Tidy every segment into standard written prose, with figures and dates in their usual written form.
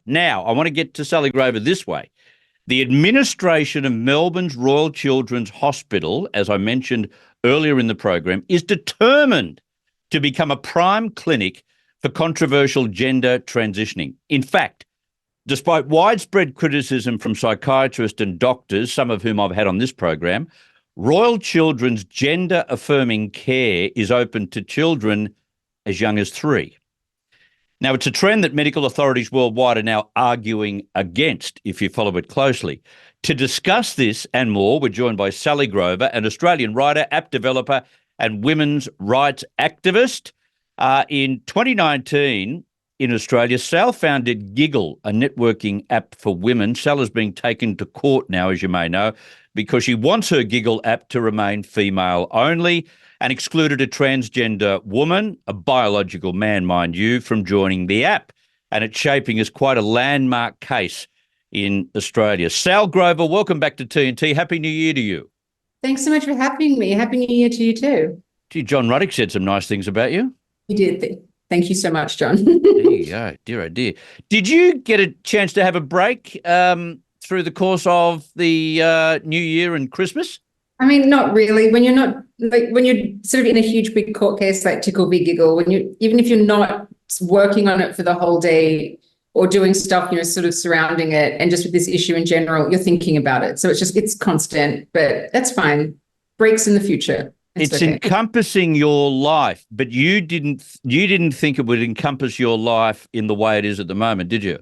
Now, I want to get to Sally Grover this way. The administration of Melbourne's Royal Children's Hospital, as I mentioned earlier in the program, is determined to become a prime clinic for controversial gender transitioning. In fact, despite widespread criticism from psychiatrists and doctors, some of whom I've had on this program, Royal Children's gender-affirming care is open to children as young as 3. Now, it's a trend that medical authorities worldwide are now arguing against, if you follow it closely. To discuss this and more, we're joined by Sally Grover, an Australian writer, app developer, and women's rights activist. In 2019, in Australia, Sal founded Giggle, a networking app for women. Sal is being taken to court now, as you may know, because she wants her Giggle app to remain female only, and excluded a transgender woman, a biological man, mind you, from joining the app. And it's shaping as quite a landmark case in Australia. Sal Grover, welcome back to TNT. Happy New Year to you. Thanks so much for having me. Happy New Year to you too. Gee, John Ruddock said some nice things about you. You did. Thank you so much, John. There you go. Dear, oh dear. Did you get a chance to have a break through the course of the New Year and Christmas? I mean, not really. When you're not when you're sort of in a huge big court case like Tickle v Giggle, even if you're not working on it for the whole day or doing stuff, sort of surrounding it, and just with this issue in general, you're thinking about it. So it's constant, but that's fine. Breaks in the future. It's okay. Encompassing your life, but you didn't think it would encompass your life in the way it is at the moment, did you?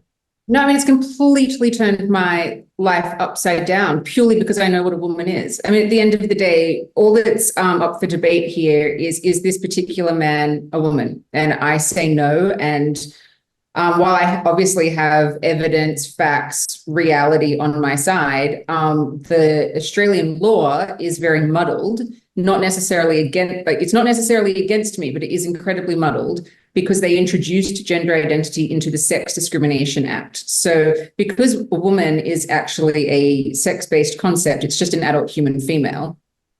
No, I mean, it's completely turned my life upside down purely because I know what a woman is. I mean, at the end of the day, all that's up for debate here is this particular man a woman? And I say no. And while I obviously have evidence, facts, reality on my side, the Australian law is very muddled, not necessarily against, but it's not necessarily against me, but it is incredibly muddled, because they introduced gender identity into the Sex Discrimination Act. So because a woman is actually a sex-based concept, it's just an adult human female,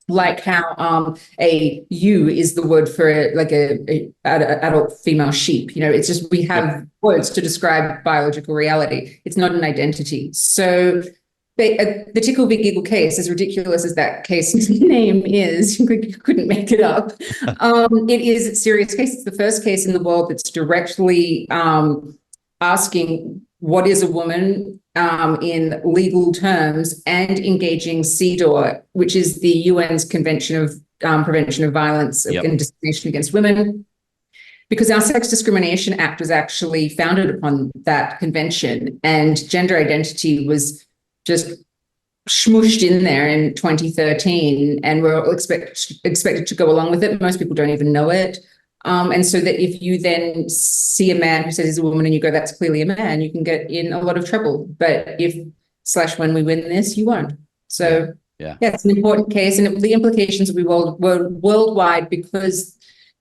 like how a ewe is the word for a adult female sheep. It's just we have words to describe biological reality. It's not an identity. So the Tickle v Giggle case, as ridiculous as that case's name is, you couldn't make it up. It is a serious case. It's the first case in the world that's directly asking what is a woman in legal terms, and engaging CEDAW, which is the UN's Convention of Prevention of Violence and Discrimination Against Women. Because our Sex Discrimination Act was actually founded upon that convention, and gender identity was just smooshed in there in 2013, and we're all expected to go along with it. Most people don't even know it. And so that if you then see a man who says he's a woman and you go, that's clearly a man, you can get in a lot of trouble. But when we win this, you won't. So yeah, it's an important case, and the implications will be worldwide, because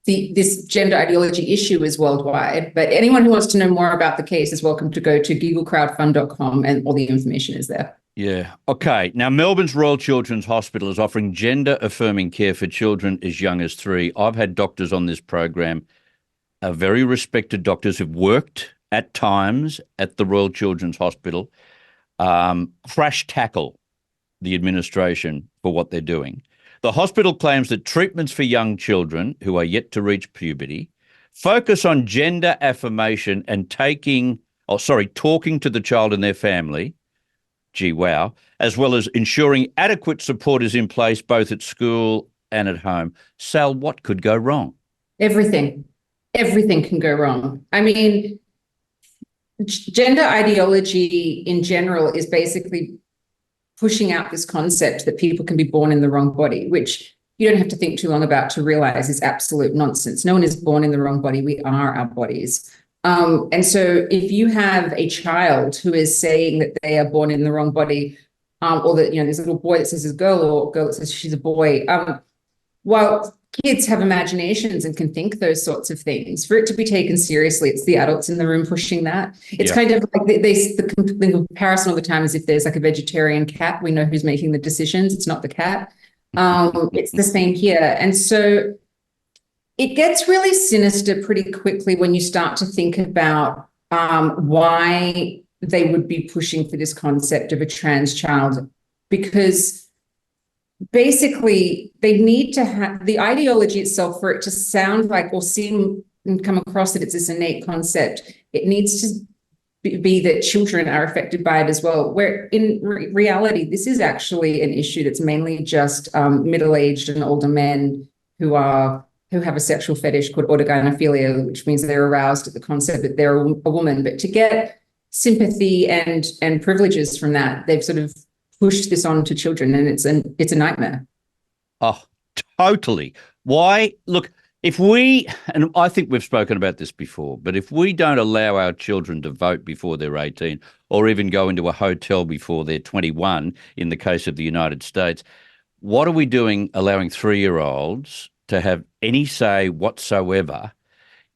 this gender ideology issue is worldwide. But anyone who wants to know more about the case is welcome to go to gigglecrowdfund.com, and all the information is there. Yeah. Okay. Now, Melbourne's Royal Children's Hospital is offering gender-affirming care for children as young as 3. I've had doctors on this program, very respected doctors who've worked at times at the Royal Children's Hospital, crash tackle the administration for what they're doing. The hospital claims that treatments for young children who are yet to reach puberty focus on gender affirmation and talking to the child and their family, gee wow, as well as ensuring adequate support is in place both at school and at home. Sal, what could go wrong? Everything can go wrong. I mean, gender ideology in general is basically pushing out this concept that people can be born in the wrong body, which you don't have to think too long about to realize is absolute nonsense. No one is born in the wrong body. We are our bodies. And so if you have a child who is saying that they are born in the wrong body, or that, there's a little boy that says he's a girl, or a girl that says she's a boy, while kids have imaginations and can think those sorts of things, for it to be taken seriously, it's the adults in the room pushing that. It's kind of like the comparison all the time is, if there's like a vegetarian cat, we know who's making the decisions. It's not the cat. It's the same here. And so it gets really sinister pretty quickly when you start to think about why they would be pushing for this concept of a trans child, because basically they need to have the ideology itself for it to sound like or seem and come across that it's this innate concept. It needs to be that children are affected by it as well, where in reality, this is actually an issue that's mainly just middle-aged and older men who have a sexual fetish called autogynephilia, which means they're aroused at the concept that they're a woman. But to get sympathy and privileges from that, they've sort of pushed this on to children, and it's a nightmare. Oh, totally. Why? Look, if we, and I think we've spoken about this before, but if we don't allow our children to vote before they're 18 or even go into a hotel before they're 21, in the case of the United States, what are we doing allowing 3-year-olds to have any say whatsoever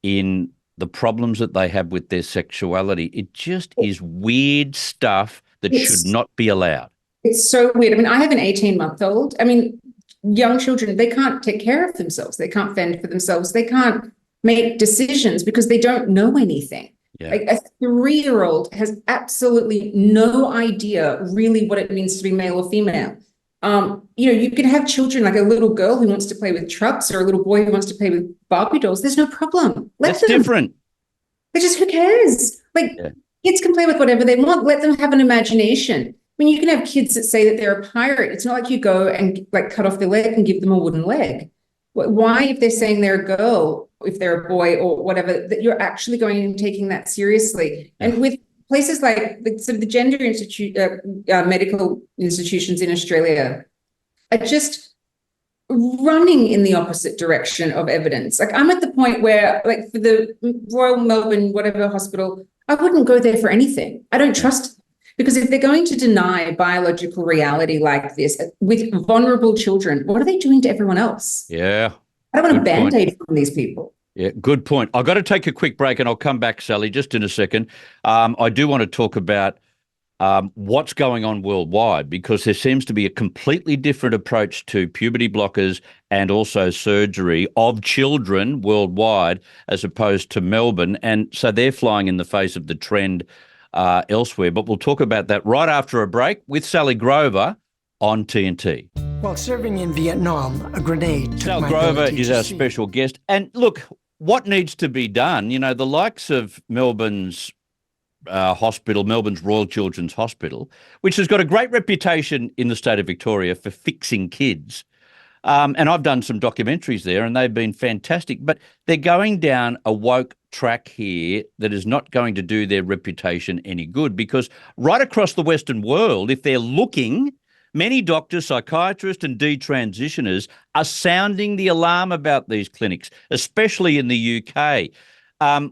in the problems that they have with their sexuality? It just is weird stuff that should not be allowed. It's so weird. I mean, I have an 18-month-old. I mean, young children, they can't take care of themselves. They can't fend for themselves. They can't make decisions because they don't know anything. Yeah. Like a 3-year-old has absolutely no idea really what it means to be male or female. You can have children, like a little girl who wants to play with trucks or a little boy who wants to play with Barbie dolls. There's no problem. That's different. But just who cares? Kids can play with whatever they want. Let them have an imagination. I mean, you can have kids that say that they're a pirate. It's not like you go and cut off their leg and give them a wooden leg. Why, if they're saying they're a girl, if they're a boy or whatever, that you're actually going and taking that seriously? And with places like the gender institute, medical institutions in Australia are just running in the opposite direction of evidence. Like, I'm at the point where, like, for the Royal Melbourne, whatever hospital, I wouldn't go there for anything. I don't trust them. Because if they're going to deny biological reality like this with vulnerable children, what are they doing to everyone else? Yeah. I don't want a Band-Aid from these people. Yeah, good point. I've got to take a quick break and I'll come back, Sally, just in a second. I do want to talk about what's going on worldwide, because there seems to be a completely different approach to puberty blockers and also surgery of children worldwide as opposed to Melbourne. And so they're flying in the face of the trend elsewhere. But we'll talk about that right after a break with Sally Grover on TNT. While serving in Vietnam, a grenade took Sally my Grover ability is to our see. special guest. And look, what needs to be done? You know, the likes of Melbourne's hospital, Melbourne's Royal Children's Hospital, which has got a great reputation in the state of Victoria for fixing kids. And I've done some documentaries there and they've been fantastic, but they're going down a woke track here that is not going to do their reputation any good, because right across the Western world, if they're looking, many doctors, psychiatrists and detransitioners are sounding the alarm about these clinics, especially in the UK.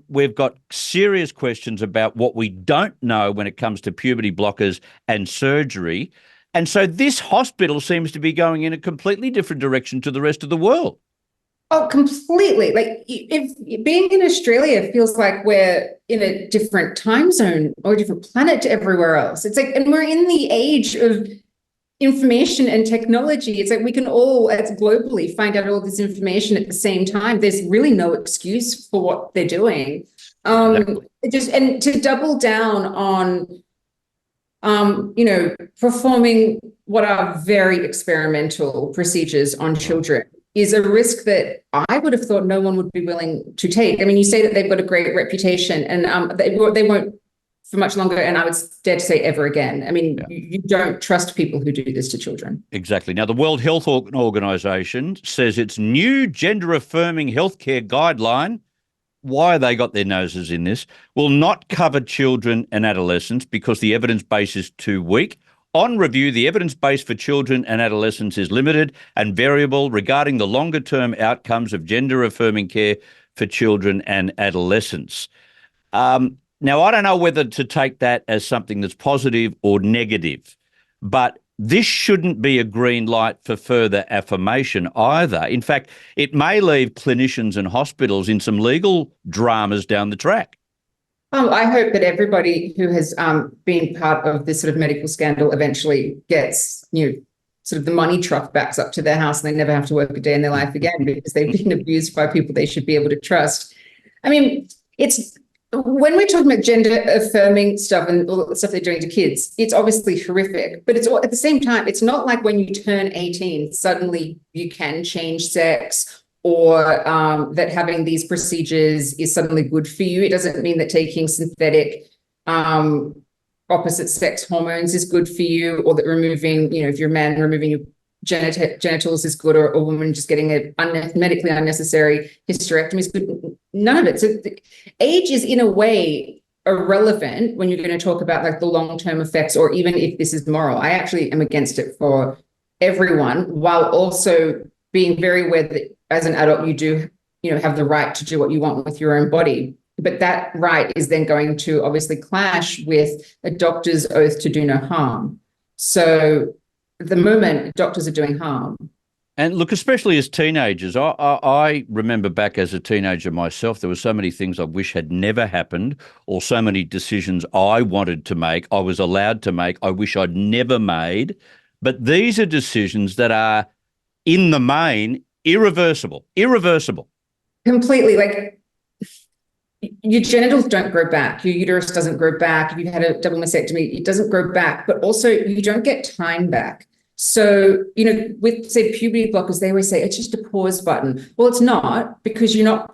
We've got serious questions about what we don't know when it comes to puberty blockers and surgery. And so this hospital seems to be going in a completely different direction to the rest of the world. Oh, completely. Like, if being in Australia feels like we're in a different time zone or a different planet to everywhere else. It's like, and we're in the age of information and technology. It's like we can all, as globally, find out all this information at the same time. There's really no excuse for what they're doing. Exactly. And to double down on performing what are very experimental procedures on children is a risk that I would have thought no one would be willing to take. I mean, you say that they've got a great reputation, and they won't for much longer, and I would dare to say ever again. I mean, you don't trust people who do this to children. Exactly. Now, the World Health Organization says its new gender-affirming healthcare guideline, why they got their noses in this, will not cover children and adolescents because the evidence base is too weak. On review, the evidence base for children and adolescents is limited and variable regarding the longer-term outcomes of gender-affirming care for children and adolescents. Now, I don't know whether to take that as something that's positive or negative, but this shouldn't be a green light for further affirmation either. In fact, it may leave clinicians and hospitals in some legal dramas down the track. I hope that everybody who has been part of this sort of medical scandal eventually gets, sort of the money truck backs up to their house and they never have to work a day in their life again because they've been abused by people they should be able to trust. I mean, when we're talking about gender affirming stuff and all the stuff they're doing to kids, it's obviously horrific, but it's all, at the same time, it's not like when you turn 18, suddenly you can change sex, or that having these procedures is suddenly good for you. It doesn't mean that taking synthetic opposite sex hormones is good for you, or that removing, if you're a man, removing your genitals is good, or a woman just getting a medically unnecessary hysterectomy is good. None of it. So age is in a way irrelevant when you're going to talk about like the long-term effects, or even if this is moral. I actually am against it for everyone, while also being very aware that as an adult you do have the right to do what you want with your own body. But that right is then going to obviously clash with a doctor's oath to do no harm. So at the moment, doctors are doing harm. And look, especially as teenagers, I remember back as a teenager myself, there were so many things I wish had never happened, or so many decisions I wanted to make, I was allowed to make, I wish I'd never made. But these are decisions that are, in the main, irreversible. Completely. Like, your genitals don't grow back. Your uterus doesn't grow back. If you've had a double mastectomy, it doesn't grow back. But also, you don't get time back. So, with, say, puberty blockers, they always say it's just a pause button. Well, it's not, because your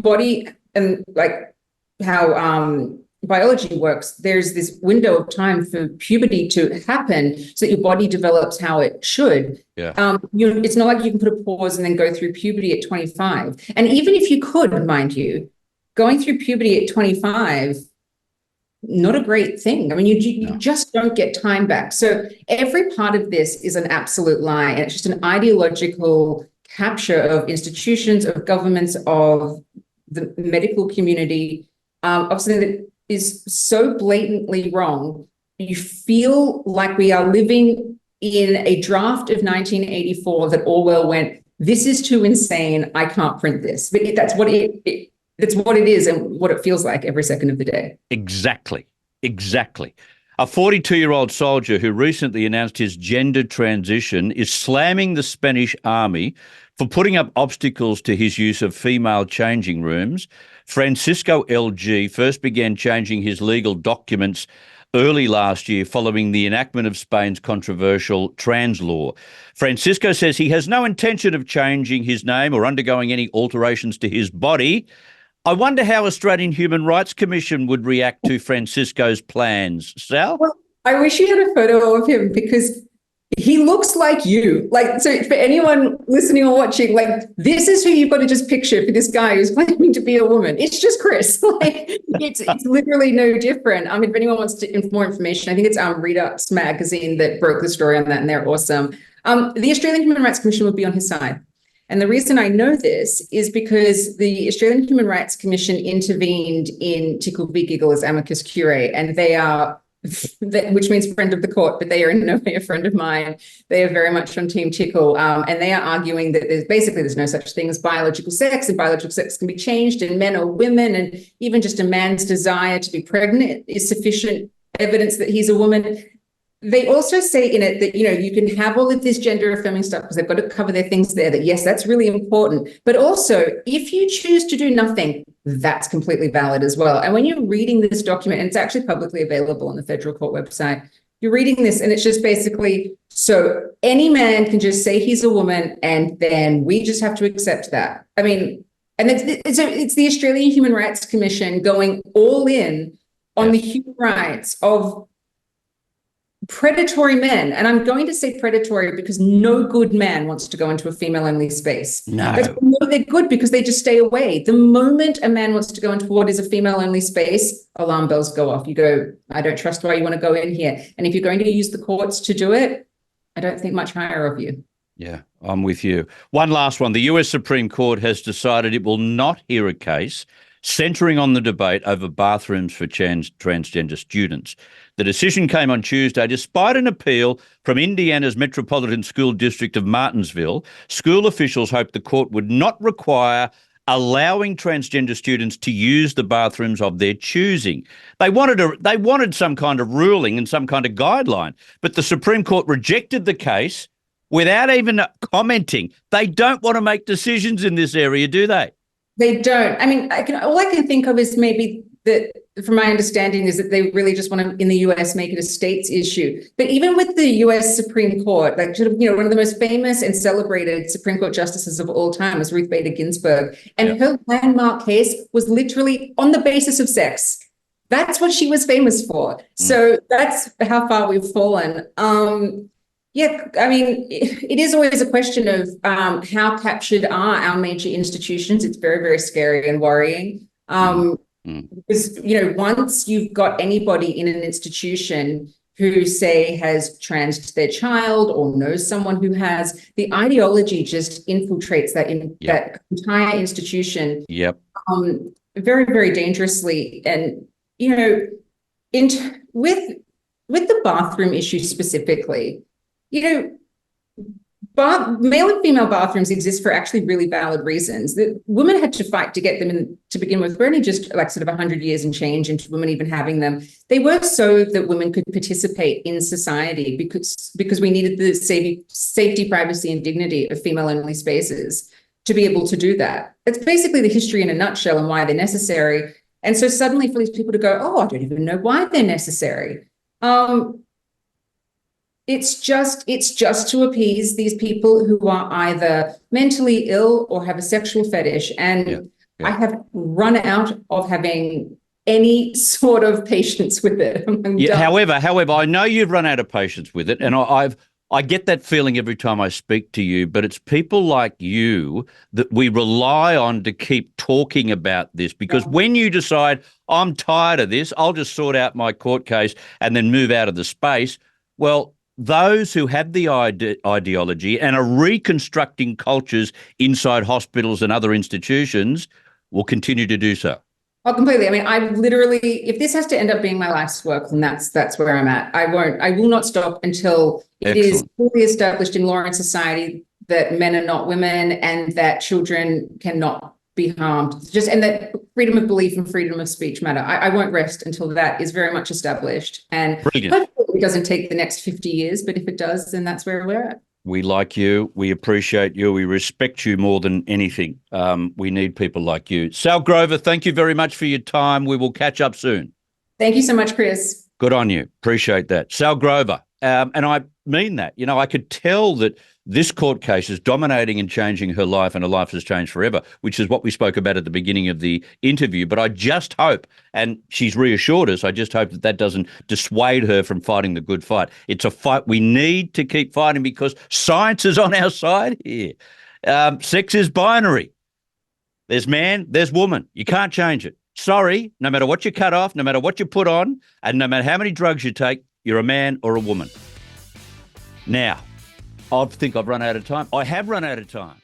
body, and like how biology works, there's this window of time for puberty to happen so that your body develops how it should. Yeah. It's not like you can put a pause and then go through puberty at 25. And even if you could, mind you, going through puberty at 25, not a great thing. I mean, you just don't get time back. So every part of this is an absolute lie. And it's just an ideological capture of institutions, of governments, of the medical community, of something that is so blatantly wrong. You feel like we are living in a draft of 1984 that Orwell went, "This is too insane. I can't print this." But that's what it's what it is, and what it feels like every second of the day. Exactly. A 42-year-old soldier who recently announced his gender transition is slamming the Spanish army for putting up obstacles to his use of female changing rooms. Francisco LG first began changing his legal documents early last year following the enactment of Spain's controversial trans law. Francisco says he has no intention of changing his name or undergoing any alterations to his body. I wonder how Australian Human Rights Commission would react to Francisco's plans. Sal? Well, I wish you had a photo of him, because he looks like you. Like, so for anyone listening or watching, like, this is who you've got to just picture for this guy who's claiming to be a woman. It's just Chris. Like, it's literally no different. I mean, if anyone wants more information, I think it's Redux magazine that broke the story on that, and they're awesome. The Australian Human Rights Commission would be on his side. And the reason I know this is because the Australian Human Rights Commission intervened in Tickle v Giggle as amicus curiae, and they are, which means friend of the court, but they are in no way a friend of mine. They are very much on Team Tickle, and they are arguing that there's no such thing as biological sex, and biological sex can be changed in men or women, and even just a man's desire to be pregnant is sufficient evidence that he's a woman. They also say in it that, you can have all of this gender affirming stuff because they've got to cover their things there, that yes, that's really important. But also, if you choose to do nothing, that's completely valid as well. And when you're reading this document, and it's actually publicly available on the federal court website, you're reading this and it's just basically, so any man can just say he's a woman and then we just have to accept that. I mean, and it's the Australian Human Rights Commission going all in on the human rights of predatory men. And I'm going to say predatory because no good man wants to go into a female-only space. No. They're good because they just stay away. The moment a man wants to go into what is a female-only space, alarm bells go off. You go, I don't trust why you want to go in here. And if you're going to use the courts to do it, I don't think much higher of you. Yeah, I'm with you. One last one. The US Supreme Court has decided it will not hear a case centering on the debate over bathrooms for transgender students. The decision came on Tuesday despite an appeal from Indiana's Metropolitan School District of Martinsville. School officials hoped the court would not require allowing transgender students to use the bathrooms of their choosing. They wanted some kind of ruling and some kind of guideline, but the Supreme Court rejected the case without even commenting. They don't want to make decisions in this area, do they? They don't. I mean, all I can think of is maybe that, from my understanding, is that they really just want to, in the US, make it a states issue. But even with the US Supreme Court, like, one of the most famous and celebrated Supreme Court justices of all time was Ruth Bader Ginsburg. And her landmark case was literally on the basis of sex. That's what she was famous for. So that's how far we've fallen. Yeah, I mean, it is always a question of how captured are our major institutions. It's very, very scary and worrying. Because, once you've got anybody in an institution who, say, has transed their child or knows someone who has, the ideology just infiltrates that that entire institution. Very, very dangerously. And, with the bathroom issue specifically, male and female bathrooms exist for actually really valid reasons. The women had to fight to get them in to begin with. We're only just like sort of 100 years and change into women even having them. They were so that women could participate in society because we needed the safety, privacy, and dignity of female-only spaces to be able to do that. It's basically the history in a nutshell and why they're necessary. And so suddenly for these people to go, oh, I don't even know why they're necessary. It's just to appease these people who are either mentally ill or have a sexual fetish. And I have run out of having any sort of patience with it. However, I know you've run out of patience with it, and I get that feeling every time I speak to you, but it's people like you that we rely on to keep talking about this, because when you decide, I'm tired of this, I'll just sort out my court case and then move out of the space, well, those who have the ideology and are reconstructing cultures inside hospitals and other institutions will continue to do so. Oh, completely. I mean, I literally, if this has to end up being my life's work, then that's where I'm at. I will not stop until it is fully established in law and society that men are not women and that children cannot be harmed. And that freedom of belief and freedom of speech matter. I won't rest until that is very much established. And hopefully it doesn't take the next 50 years, but if it does, then that's where we're at. We like you. We appreciate you. We respect you more than anything. We need people like you. Sal Grover, thank you very much for your time. We will catch up soon. Thank you so much, Chris. Good on you. Appreciate that. Sal Grover. And I mean that. I could tell that this court case is dominating and changing her life, and her life has changed forever, which is what we spoke about at the beginning of the interview. But I just hope, and she's reassured us, I just hope that doesn't dissuade her from fighting the good fight. It's a fight we need to keep fighting because science is on our side here. Sex is binary. There's man, there's woman. You can't change it. Sorry, no matter what you cut off, no matter what you put on, and no matter how many drugs you take, you're a man or a woman. Now, I think I've run out of time. I have run out of time.